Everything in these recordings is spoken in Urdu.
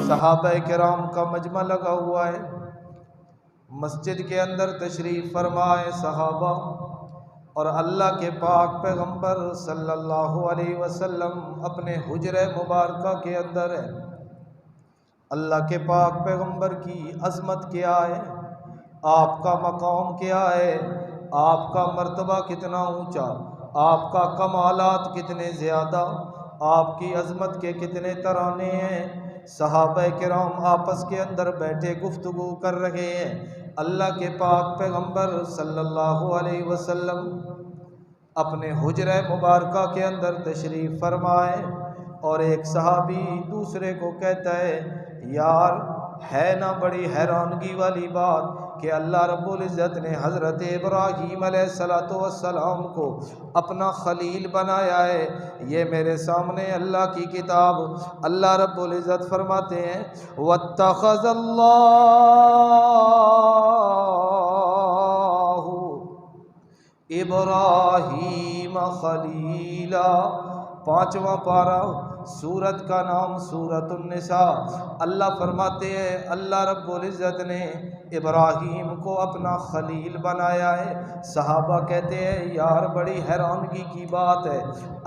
صحابہ کرام کا مجمع لگا ہوا ہے، مسجد کے اندر تشریف فرمائے صحابہ اور اللہ کے پاک پیغمبر صلی اللہ علیہ وسلم اپنے حجرہ مبارکہ کے اندر ہے۔ اللہ کے پاک پیغمبر کی عظمت کیا ہے، آپ کا مقام کیا ہے، آپ کا مرتبہ کتنا اونچا، آپ کا کمالات کتنے زیادہ، آپ کی عظمت کے کتنے ترانے ہیں۔ صحابہ کرام آپس کے اندر بیٹھے گفتگو کر رہے ہیں۔ اللہ کے پاک پیغمبر صلی اللہ علیہ وسلم اپنے حجرہ مبارکہ کے اندر تشریف فرمائے اور ایک صحابی دوسرے کو کہتا ہے، یار ہے نا بڑی حیرانگی والی بات کہ اللہ رب العزت نے حضرت ابراہیم علیہ السلام کو اپنا خلیل بنایا ہے۔ یہ میرے سامنے اللہ کی کتاب، اللہ رب العزت فرماتے ہیں وَاتَّخَذَ اللَّهُ ابراہیم خلیلا، 5واں پارہ، سورت کا نام سورت النساء۔ اللہ فرماتے ہیں اللہ رب العزت نے ابراہیم کو اپنا خلیل بنایا ہے۔ صحابہ کہتے ہیں یار بڑی حیرانگی کی بات ہے،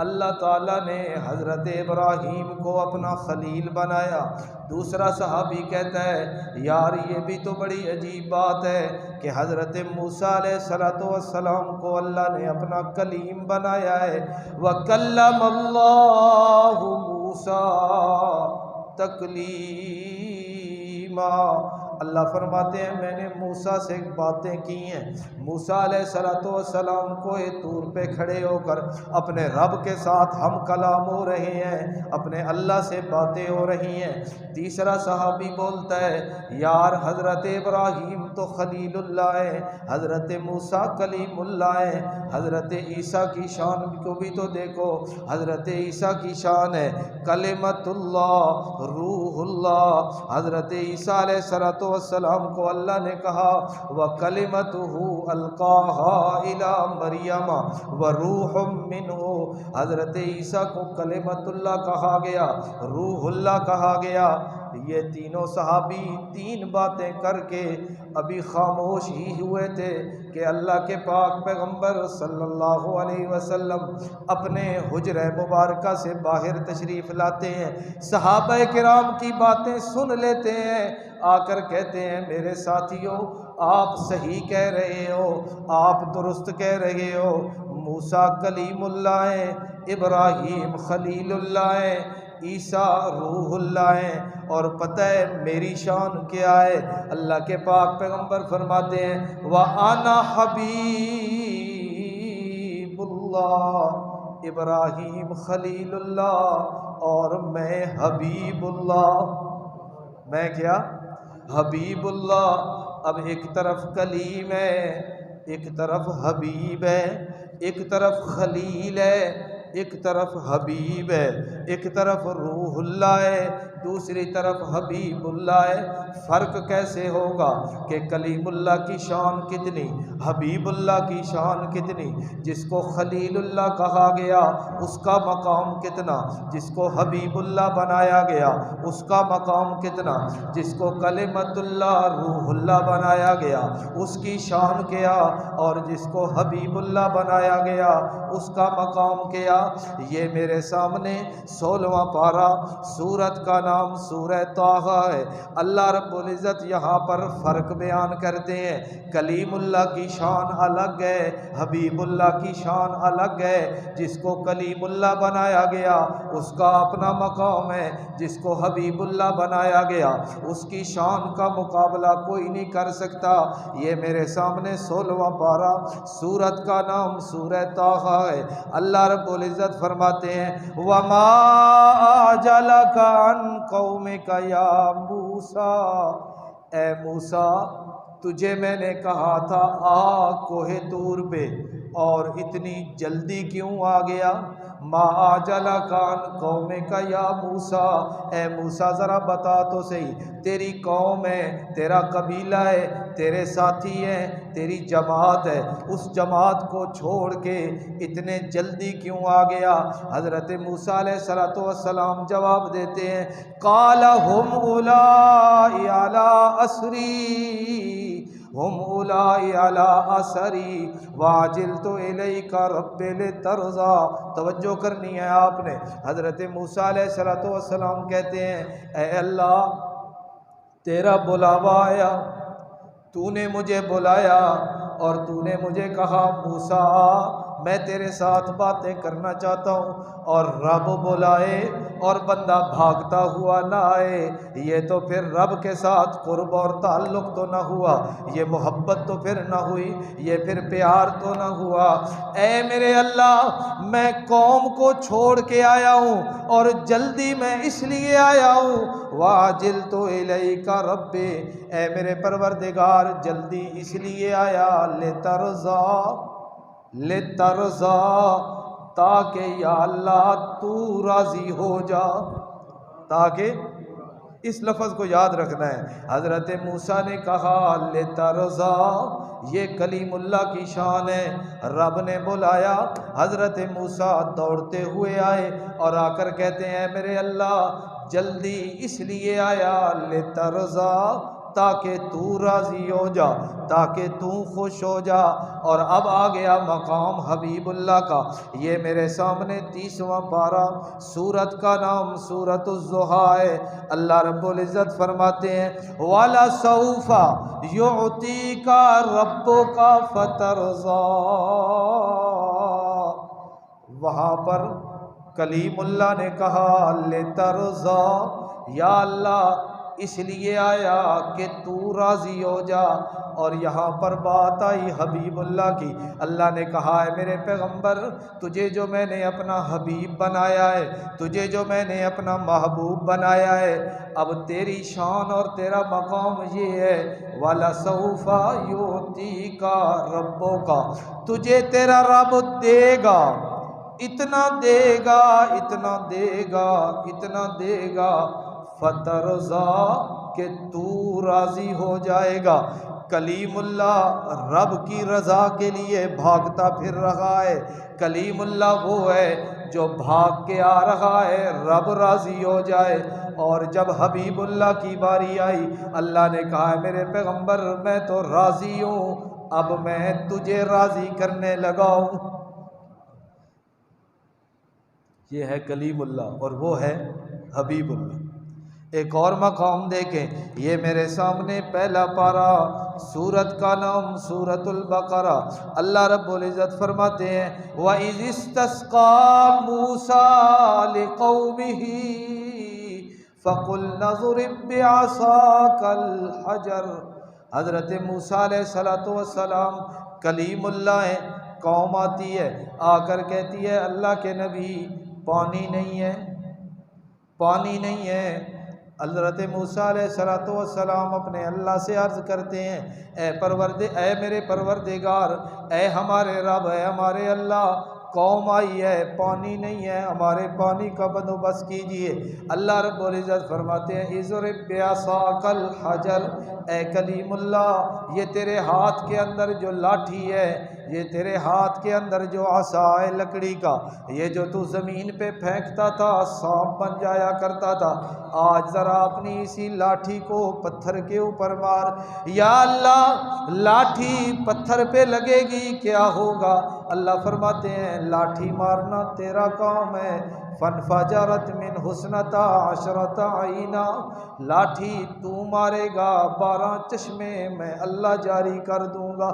اللہ تعالیٰ نے حضرت ابراہیم کو اپنا خلیل بنایا۔ دوسرا صحابی کہتا ہے یار یہ بھی تو بڑی عجیب بات ہے کہ حضرت موسیٰ علیہ السلام کو اللہ نے اپنا کلیم بنایا ہے۔ وَكَلَّمَ اللَّهُ مُوسَىٰ تَكْلِيمًا، اللہ فرماتے ہیں میں نے موسیٰ سے باتیں کی ہیں۔ موسیٰ علیہ السلام کو طور پہ کھڑے ہو کر اپنے رب کے ساتھ ہم کلام ہو رہے ہیں، اپنے اللہ سے باتیں ہو رہی ہیں۔ تیسرا صحابی بولتا ہے یار حضرت ابراہیم تو خلیل اللہ ہے، حضرت موسیٰ کلیم اللہ ہے، حضرت عیسیٰ کی شان کو بھی تو دیکھو، حضرت عیسیٰ کی شان ہے کلمۃ اللہ، روح اللہ۔ حضرت عیسیٰ علیہ السلام کو اللہ نے کہا وَكَلِمَتُهُ أَلْقَاهَا إِلَىٰ مَرْيَمَ وَرُوحٌ مِّنْهُ، حضرت عیسیٰ کو کلمۃ اللہ کہا گیا، روح اللہ کہا گیا۔ یہ تینوں صحابی تین باتیں کر کے ابھی خاموش ہی ہوئے تھے کہ اللہ کے پاک پیغمبر صلی اللہ علیہ وسلم اپنے حجرہ مبارکہ سے باہر تشریف لاتے ہیں، صحابہ کرام کی باتیں سن لیتے ہیں، آ کر کہتے ہیں میرے ساتھیوں آپ صحیح کہہ رہے ہو، آپ درست کہہ رہے ہو، موسیٰ کلیم اللہ ہیں، ابراہیم خلیل اللہ ہیں، عیسیٰ روح اللہ ہیں، اور پتہ ہے میری شان کیا ہے؟ اللہ کے پاک پیغمبر فرماتے ہیں وَأَنَا حَبِیبُ اللَّهِ، ابراہیم خلیل اللہ اور میں حبیب اللہ۔ میں کیا؟ حبیب اللہ۔ اب ایک طرف کلیم ہے، ایک طرف حبیب ہے، ایک طرف خلیل ہے، ایک طرف حبیب ہے، ایک طرف روح اللہ ہے، دوسری طرف حبیب اللہ ہے۔ فرق کیسے ہوگا کہ کلیم اللہ کی شان کتنی، حبیب اللہ کی شان کتنی، جس کو خلیل اللہ کہا گیا اس کا مقام کتنا، جس کو حبیب اللہ بنایا گیا اس کا مقام کتنا، جس کو کلمت اللہ روح اللہ بنایا گیا اس کی شان کیا، اور جس کو حبیب اللہ بنایا گیا اس کا مقام کیا۔ یہ میرے سامنے 16واں پارہ، سورت کا نام سورہ طٰہٰ ہے۔ اللہ رب العزت یہاں پر فرق بیان کرتے ہیں، کلیم اللہ کی شان الگ ہے، حبیب اللہ کی شان الگ ہے۔ جس کو کلیم اللہ بنایا گیا اس کا اپنا مقام ہے، جس کو حبیب اللہ بنایا گیا اس کی شان کا مقابلہ کوئی نہیں کر سکتا۔ یہ میرے سامنے 16واں پارہ، سورت کا نام سورہ طٰہٰ ہے۔ اللہ رب العزت فرماتے ہیں وَمَا أَعْجَلَكَ عَنْ قَوْمِكَ يَا مُوسَىٰ، اے موسیٰ تجھے میں نے کہا تھا آ کوہ طور پہ، اور اتنی جلدی کیوں آ گیا؟ ما آجلا کان قوم کا یا موسیٰ، اے موسیٰ ذرا بتا تو صحیح، تیری قوم ہے، تیرا قبیلہ ہے، تیرے ساتھی ہیں، تیری جماعت ہے، اس جماعت کو چھوڑ کے اتنے جلدی کیوں آ گیا؟ حضرت موسیٰ علیہ السلام جواب دیتے ہیں، قال ہم اولائی علی اسری، ہم اولائی علی اسری واجلت الیک رب لترضی۔ توجہ کرنی ہے آپ نے۔ حضرت موسیٰ علیہ السلام کہتے ہیں، اے اللہ تیرا بلاوا آیا، تو نے مجھے بلایا اور تو نے مجھے کہا موسیٰ میں تیرے ساتھ باتیں کرنا چاہتا ہوں، اور رب بلائے اور بندہ بھاگتا ہوا نہ آئے، یہ تو پھر رب کے ساتھ قرب اور تعلق تو نہ ہوا، یہ محبت تو پھر نہ ہوئی، یہ پھر پیار تو نہ ہوا۔ اے میرے اللہ میں قوم کو چھوڑ کے آیا ہوں اور جلدی میں اس لیے آیا ہوں، واجلت الیک رب، اے میرے پروردگار جلدی اس لیے آیا، لترضی تاکہ یا اللہ تو راضی ہو جا، تاکہ اس لفظ کو یاد رکھنا ہے۔ حضرت موسیٰ نے کہا لترضی، یہ کلیم اللہ کی شان ہے، رب نے بلایا، حضرت موسیٰ دوڑتے ہوئے آئے اور آ کر کہتے ہیں میرے اللہ جلدی اس لیے آیا لترضی تاکہ تو راضی ہو جا، تاکہ تو خوش ہو جا۔ اور اب آ گیا مقام حبیب اللہ کا۔ یہ میرے سامنے 30واں پارہ، سورت کا نام سورۃ الضحیٰ ہے۔ اللہ رب العزت فرماتے ہیں وَلَسَوْفَ يُعْطِيكَ رَبُّكَ فَتَرْضَىٰ، وہاں پر کلیم اللہ نے کہا لترضیٰ، یا اللہ اس لیے آیا کہ تو راضی ہو جا۔ اور یہاں پر بات آئی حبیب اللہ کی، اللہ نے کہا ہے میرے پیغمبر تجھے جو میں نے اپنا حبیب بنایا ہے، تجھے جو میں نے اپنا محبوب بنایا ہے، اب تیری شان اور تیرا مقام یہ ہے وَلَسَوْفَ يُعْطِيكَ رَبُّكَ، تجھے تیرا رب دے گا، اتنا دے گا، اتنا دے گا، اتنا دے گا، فترضیٰ کہ تو راضی ہو جائے گا۔ کلیم اللہ رب کی رضا کے لیے بھاگتا پھر رہا ہے، کلیم اللہ وہ ہے جو بھاگ کے آ رہا ہے رب راضی ہو جائے۔ اور جب حبیب اللہ کی باری آئی اللہ نے کہا میرے پیغمبر میں تو راضی ہوں، اب میں تجھے راضی کرنے لگا ہوں۔ یہ ہے کلیم اللہ اور وہ ہے حبیب اللہ۔ ایک اور مقام دیکھیں، یہ میرے سامنے پہلا پارہ، سورت کا نام سورۃ البقرہ، اللہ رب العزت فرماتے ہیں وَإِذِ اسْتَسْقَىٰ مُوسَىٰ لِقَوْمِهِ فَقُلْنَا اضْرِب بِّعَصَاكَ الْحَجَرَ۔ حضرت موسیٰ علیہ السلام کلیم اللہ ہیں، قوم آتی ہے آ کر کہتی ہے اللہ کے نبی پانی نہیں ہے، پانی نہیں ہے۔ حضرت موسیٰ علیہ السلام اپنے اللہ سے عرض کرتے ہیں اے میرے پروردگار، اے ہمارے رب، اے ہمارے اللہ، قوم آئی ہے پانی نہیں ہے، ہمارے پانی کا بندوبست کیجئے۔ اللہ رب العزت فرماتے ہیں اضرب بعصاک الحجر، اے کلیم اللہ یہ تیرے ہاتھ کے اندر جو لاٹھی ہے، یہ تیرے ہاتھ کے اندر جو عصا ہے لکڑی کا، یہ جو تو زمین پہ پھینکتا تھا سانپ بن جایا کرتا تھا، آج ذرا اپنی اسی لاٹھی کو پتھر کے اوپر مار۔ یا اللہ لاٹھی پتھر پہ لگے گی کیا ہوگا؟ اللہ فرماتے ہیں لاٹھی مارنا تیرا کام ہے، فانفجرت من حسنتا عشرۃ عینا، لاٹھی تو مارے گا 12 چشمے میں اللہ جاری کر دوں گا۔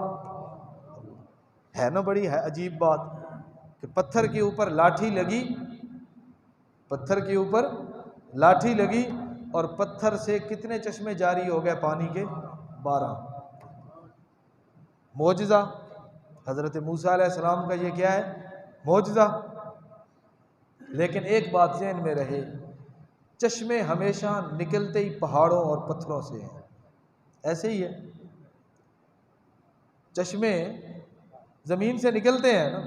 ہے نا بڑی ہے عجیب بات کہ پتھر کے اوپر لاٹھی لگی، پتھر کے اوپر لاٹھی لگی اور پتھر سے کتنے چشمے جاری ہو گئے؟ پانی کے 12۔ معجزہ حضرت موسیٰ علیہ السلام کا یہ کیا ہے؟ معجزہ۔ لیکن ایک بات ذہن میں رہے، چشمے ہمیشہ نکلتے ہی پہاڑوں اور پتھروں سے ہیں، ایسے ہی ہے، چشمے زمین سے نکلتے ہیں نا،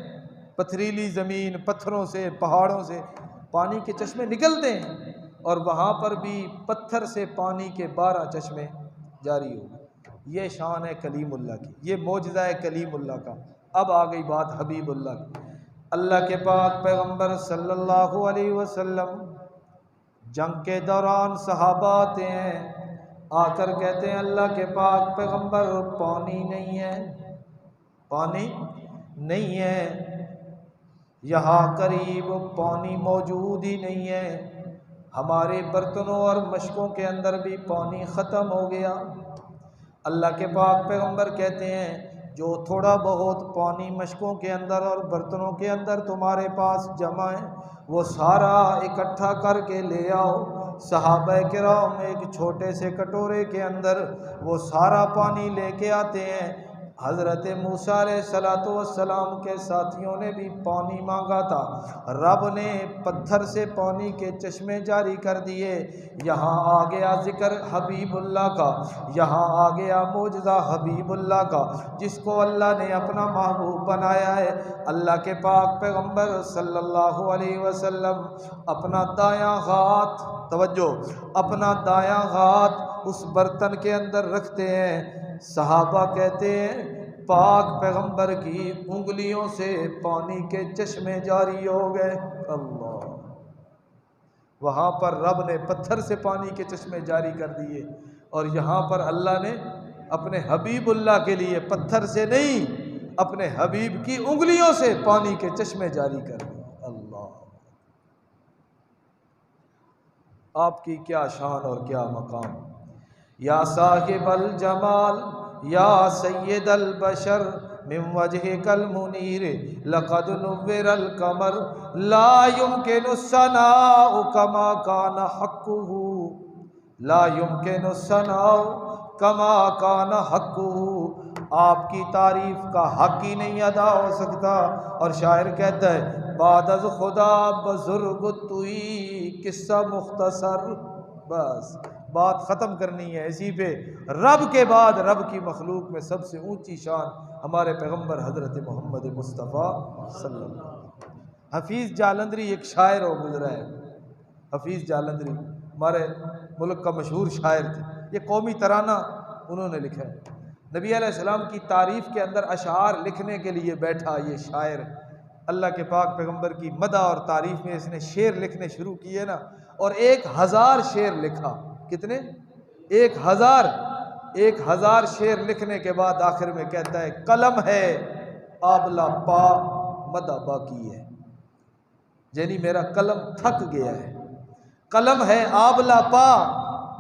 پتھریلی زمین، پتھروں سے، پہاڑوں سے پانی کے چشمے نکلتے ہیں، اور وہاں پر بھی پتھر سے پانی کے 12 چشمے جاری ہو گئے۔ یہ شان ہے کلیم اللہ کی، یہ معجزہ ہے کلیم اللہ کا۔ اب آ گئی بات حبیب اللہ کی۔ اللہ کے پاک پیغمبر صلی اللہ علیہ وسلم جنگ کے دوران صحابہ آتے ہیں، آ کر کہتے ہیں اللہ کے پاک پیغمبر پانی نہیں ہے، پانی نہیں ہے، یہاں قریب پانی موجود ہی نہیں ہے، ہمارے برتنوں اور مشکوں کے اندر بھی پانی ختم ہو گیا۔ اللہ کے پاک پیغمبر کہتے ہیں جو تھوڑا بہت پانی مشکوں کے اندر اور برتنوں کے اندر تمہارے پاس جمع ہے وہ سارا اکٹھا کر کے لے آؤ۔ صحابہ کرام ایک چھوٹے سے کٹورے کے اندر وہ سارا پانی لے کے آتے ہیں۔ حضرت موسیٰ علیہ السلام کے ساتھیوں نے بھی پانی مانگا تھا، رب نے پتھر سے پانی کے چشمے جاری کر دیے۔ یہاں آ گیا ذکر حبیب اللہ کا، یہاں آ گیا معجزہ حبیب اللہ کا، جس کو اللہ نے اپنا محبوب بنایا ہے۔ اللہ کے پاک پیغمبر صلی اللہ علیہ وسلم اپنا دایاں ہاتھ، توجہ، اپنا دایاں ہاتھ اس برتن کے اندر رکھتے ہیں۔ صحابہ کہتے ہیں پاک پیغمبر کی انگلیوں سے پانی کے چشمے جاری ہو گئے۔ اللہ، وہاں پر رب نے پتھر سے پانی کے چشمے جاری کر دیے، اور یہاں پر اللہ نے اپنے حبیب اللہ کے لیے پتھر سے نہیں، اپنے حبیب کی انگلیوں سے پانی کے چشمے جاری کر دیے۔ اللہ، آپ کی کیا شان اور کیا مقام! یا صاحب الجمال یا سید البشر من وجهك المنیر لقد نور القمر لا يمكن الثناء كما كان حقه، لا يمكن الثناء كما كان حقه، آپ کی تعریف کا حق ہی نہیں ادا ہو سکتا۔ اور شاعر کہتا ہے بعد از خدا بزرگ توئی، قصہ مختصر، بس بات ختم کرنی ہے اسی پہ۔ رب کے بعد رب کی مخلوق میں سب سے اونچی شان ہمارے پیغمبر حضرت محمد مصطفیٰ صلی اللہ علیہ وسلم۔ حفیظ جالندری ایک شاعر ہو گزرا ہے، حفیظ جالندری ہمارے ملک کا مشہور شاعر تھے، یہ قومی ترانہ انہوں نے لکھا ہے۔ نبی علیہ السلام کی تعریف کے اندر اشعار لکھنے کے لیے بیٹھا یہ شاعر، اللہ کے پاک پیغمبر کی مدح اور تعریف میں اس نے شعر لکھنے شروع کیے نا، اور 1000 شعر لکھا۔ کتنے؟ 1000 شعر لکھنے کے بعد آخر میں کہتا ہے قلم ہے آبلہ پا مدح باقی ہے، یعنی میرا قلم تھک گیا ہے۔ قلم ہے آبلہ پا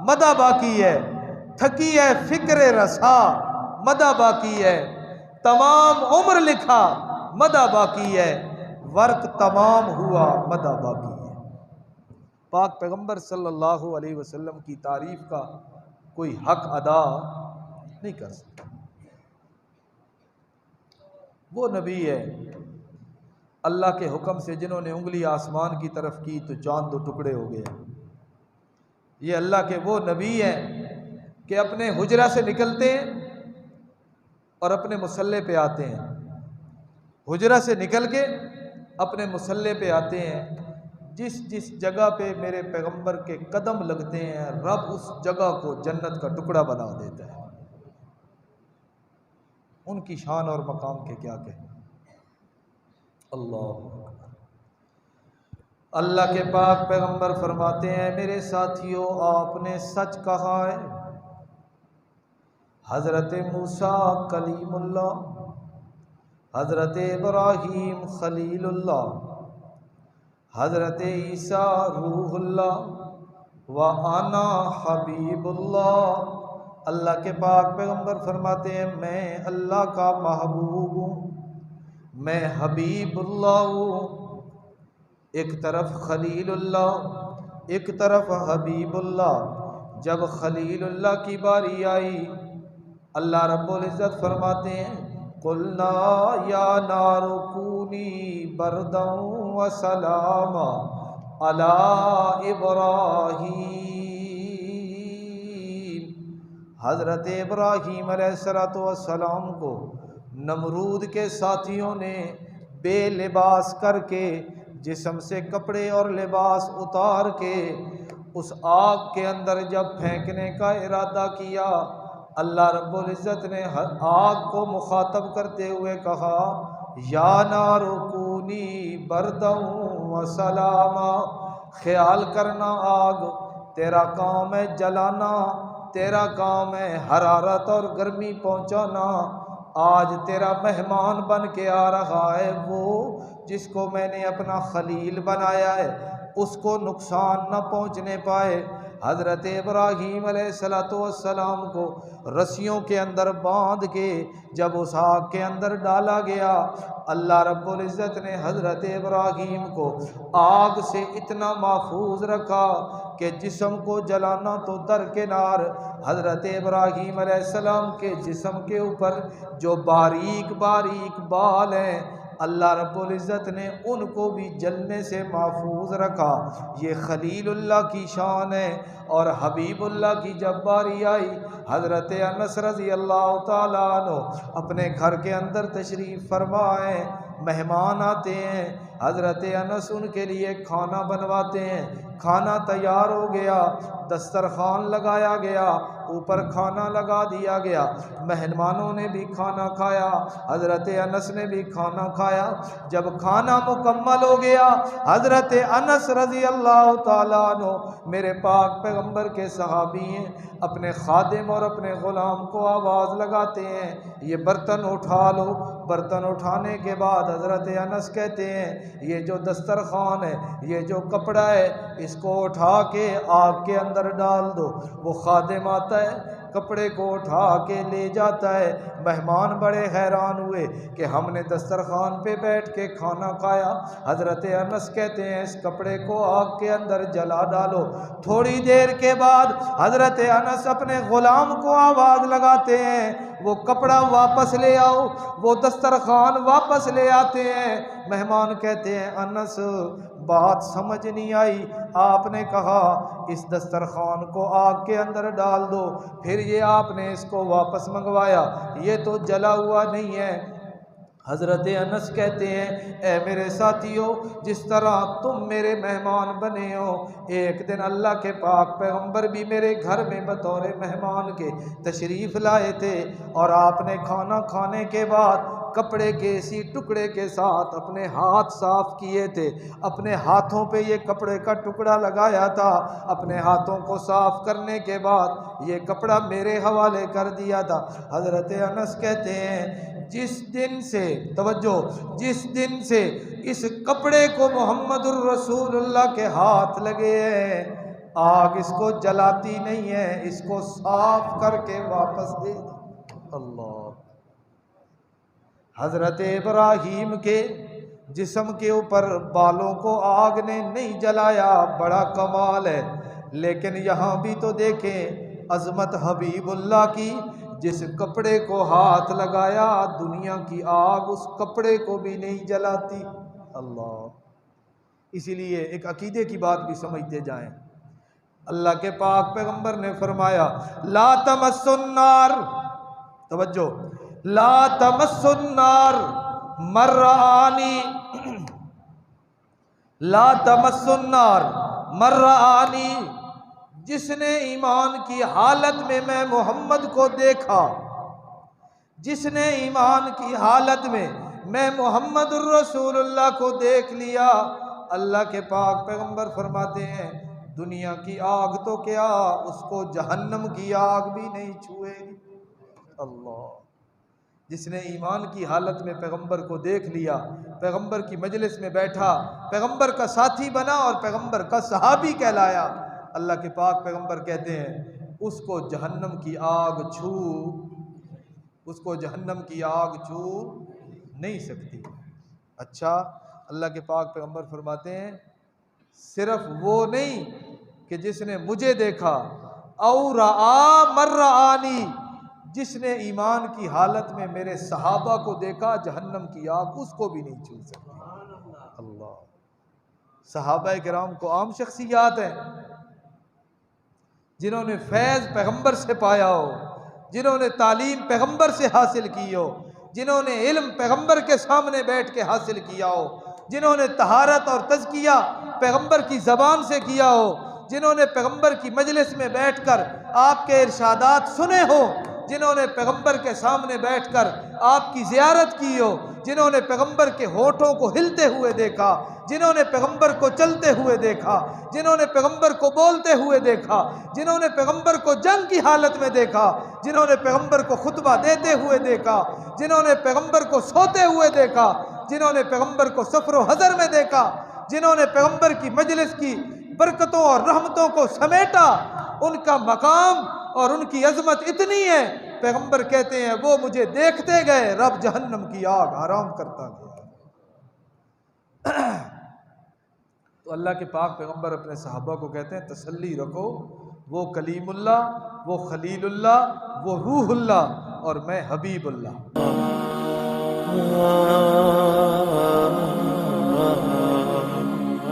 مدح باقی ہے، تھکی ہے فکر رسا مدح باقی ہے، تمام عمر لکھا مدح باقی ہے، ورق تمام ہوا مدح باقی ہے۔ پاک پیغمبر صلی اللہ علیہ وسلم کی تعریف کا کوئی حق ادا نہیں کر سکتا۔ وہ نبی ہے اللہ کے حکم سے جنہوں نے انگلی آسمان کی طرف کی تو چاند 2 ٹکڑے ہو گئے۔ یہ اللہ کے وہ نبی ہیں کہ اپنے حجرہ سے نکلتے ہیں اور اپنے مصلی پہ آتے ہیں، حجرہ سے نکل کے اپنے مصلی پہ آتے ہیں۔ جس جس جگہ پہ میرے پیغمبر کے قدم لگتے ہیں رب اس جگہ کو جنت کا ٹکڑا بنا دیتا ہے۔ ان کی شان اور مقام کے کیا کہیں۔ اللہ اللہ کے پاک پیغمبر فرماتے ہیں میرے ساتھیوں آپ نے سچ کہا ہے، حضرت موسیٰ کلیم اللہ، حضرت ابراہیم خلیل اللہ، حضرت عیسیٰ روح اللہ وَأَنَا حبیب اللہ۔ اللہ کے پاک پیغمبر فرماتے ہیں میں اللہ کا محبوب ہوں، میں حبیب اللہ ہوں۔ ایک طرف خلیل اللہ، ایک طرف حبیب اللہ۔ جب خلیل اللہ کی باری آئی اللہ رب العزت فرماتے ہیں قُلْنَا يَا نَارُ كُونِي بَرْدًا وَسَلَامًا عَلَىٰ إِبْرَاهِيمَ۔ حضرت ابراہیم علیہ السلام کو نمرود کے ساتھیوں نے بے لباس کر کے، جسم سے کپڑے اور لباس اتار کے اس آگ کے اندر جب پھینکنے کا ارادہ کیا، اللہ رب العزت نے آگ کو مخاطب کرتے ہوئے کہا یا نار کونی بردا و سلاما، خیال کرنا آگ تیرا کام ہے جلانا، تیرا کام ہے حرارت اور گرمی پہنچانا، آج تیرا مہمان بن کے آ رہا ہے وہ جس کو میں نے اپنا خلیل بنایا ہے، اس کو نقصان نہ پہنچنے پائے۔ حضرت ابراہیم علیہ السلام کو رسیوں کے اندر باندھ کے جب اس آگ کے اندر ڈالا گیا، اللہ رب العزت نے حضرت ابراہیم کو آگ سے اتنا محفوظ رکھا کہ جسم کو جلانا تو درکنار، حضرت ابراہیم علیہ السلام کے جسم کے اوپر جو باریک باریک بال ہیں، اللہ رب العزت نے ان کو بھی جلنے سے محفوظ رکھا۔ یہ خلیل اللہ کی شان ہے۔ اور حبیب اللہ کی جب باری آئی، حضرت انس رضی اللہ تعالیٰ عنہ اپنے گھر کے اندر تشریف فرمائے، مہمان آتے ہیں، حضرت انس ان کے لیے کھانا بنواتے ہیں، کھانا تیار ہو گیا، دسترخوان لگایا گیا، اوپر کھانا لگا دیا گیا، مہمانوں نے بھی کھانا کھایا، حضرت انس نے بھی کھانا کھایا۔ جب کھانا مکمل ہو گیا، حضرت انس رضی اللہ تعالیٰ عنہ میرے پاک پیغمبر کے صحابی ہیں، اپنے خادم اور اپنے غلام کو آواز لگاتے ہیں یہ برتن اٹھا لو۔ برتن اٹھانے کے بعد حضرت انس کہتے ہیں یہ جو دسترخوان ہے، یہ جو کپڑا ہے، اس کو اٹھا کے آگ کے اندر ڈال دو۔ وہ خادم آتا ہے، کپڑے کو اٹھا کے لے جاتا ہے۔ مہمان بڑے حیران ہوئے کہ ہم نے دسترخوان پہ بیٹھ کے کھانا کھایا، حضرت انس کہتے ہیں اس کپڑے کو آگ کے اندر جلا ڈالو۔ تھوڑی دیر کے بعد حضرت انس اپنے غلام کو آواز لگاتے ہیں وہ کپڑا واپس لے آؤ، وہ دسترخوان واپس لے آتے ہیں۔ مہمان کہتے ہیں انس بات سمجھ نہیں آئی، آپ نے کہا اس دسترخوان کو آگ کے اندر ڈال دو، پھر یہ آپ نے اس کو واپس منگوایا، یہ تو جلا ہوا نہیں ہے۔ حضرت انس کہتے ہیں اے میرے ساتھیو، جس طرح تم میرے مہمان بنے ہو، ایک دن اللہ کے پاک پیغمبر بھی میرے گھر میں بطور مہمان کے تشریف لائے تھے، اور آپ نے کھانا کھانے کے بعد کپڑے کے اسی ٹکڑے کے ساتھ اپنے ہاتھ صاف کیے تھے، اپنے ہاتھوں پہ یہ کپڑے کا ٹکڑا لگایا تھا، اپنے ہاتھوں کو صاف کرنے کے بعد یہ کپڑا میرے حوالے کر دیا تھا۔ حضرت انس کہتے ہیں جس دن سے، توجہ، جس دن سے اس کپڑے کو محمد الرسول اللہ کے ہاتھ لگے ہیں، آگ اس کو جلاتی نہیں ہے، اس کو صاف کر کے واپس دے دی۔ اللہ، حضرت ابراہیم کے جسم کے اوپر بالوں کو آگ نے نہیں جلایا، بڑا کمال ہے۔ لیکن یہاں بھی تو دیکھیں عظمت حبیب اللہ کی، جس کپڑے کو ہاتھ لگایا دنیا کی آگ اس کپڑے کو بھی نہیں جلاتی۔ اللہ، اسی لیے ایک عقیدے کی بات بھی سمجھتے جائیں۔ اللہ کے پاک پیغمبر نے فرمایا لا تمس النار، توجہ، لا تمس النار مرآنی، لا تمس النار مرآنی، جس نے ایمان کی حالت میں میں محمد کو دیکھا، جس نے ایمان کی حالت میں میں محمد الرسول اللہ کو دیکھ لیا، اللہ کے پاک پیغمبر فرماتے ہیں دنیا کی آگ تو کیا، اس کو جہنم کی آگ بھی نہیں چھوئے گی۔ اللہ، جس نے ایمان کی حالت میں پیغمبر کو دیکھ لیا، پیغمبر کی مجلس میں بیٹھا، پیغمبر کا ساتھی بنا اور پیغمبر کا صحابی کہلایا، اللہ کے پاک پیغمبر کہتے ہیں اس کو جہنم کی آگ اس کو جہنم کی آگ چھو نہیں سکتی۔ اچھا، اللہ کے پاک پیغمبر فرماتے ہیں صرف وہ نہیں کہ جس نے مجھے دیکھا، او رآ مرآنی، جس نے ایمان کی حالت میں میرے صحابہ کو دیکھا، جہنم کی آگ اس کو بھی نہیں چھو سکتی۔ اللہ، صحابہ کرام کو عام شخصیات ہیں جنہوں نے فیض پیغمبر سے پایا ہو، جنہوں نے تعلیم پیغمبر سے حاصل کی ہو، جنہوں نے علم پیغمبر کے سامنے بیٹھ کے حاصل کیا ہو، جنہوں نے طہارت اور تزکیہ پیغمبر کی زبان سے کیا ہو، جنہوں نے پیغمبر کی مجلس میں بیٹھ کر آپ کے ارشادات سنے ہو، جنہوں نے پیغمبر کے سامنے بیٹھ کر آپ کی زیارت کی ہو، جنہوں نے پیغمبر کے ہونٹوں کو ہلتے ہوئے دیکھا، جنہوں نے پیغمبر کو چلتے ہوئے دیکھا، جنہوں نے پیغمبر کو بولتے ہوئے دیکھا، جنہوں نے پیغمبر کو جنگ کی حالت میں دیکھا، جنہوں نے پیغمبر کو خطبہ دیتے ہوئے دیکھا، جنہوں نے پیغمبر کو سوتے ہوئے دیکھا، جنہوں نے پیغمبر کو سفر و حضر میں دیکھا، جنہوں نے پیغمبر کی مجلس کی برکتوں اور رحمتوں کو سمیٹا، ان کا مقام اور ان کی عظمت اتنی ہے، پیغمبر کہتے ہیں وہ مجھے دیکھتے گئے، رب جہنم کی آگ حرام کرتا گیا۔ تو اللہ کے پاک پیغمبر اپنے صحابہ کو کہتے ہیں تسلی رکھو، وہ کلیم اللہ، وہ خلیل اللہ، وہ روح اللہ، اور میں حبیب اللہ۔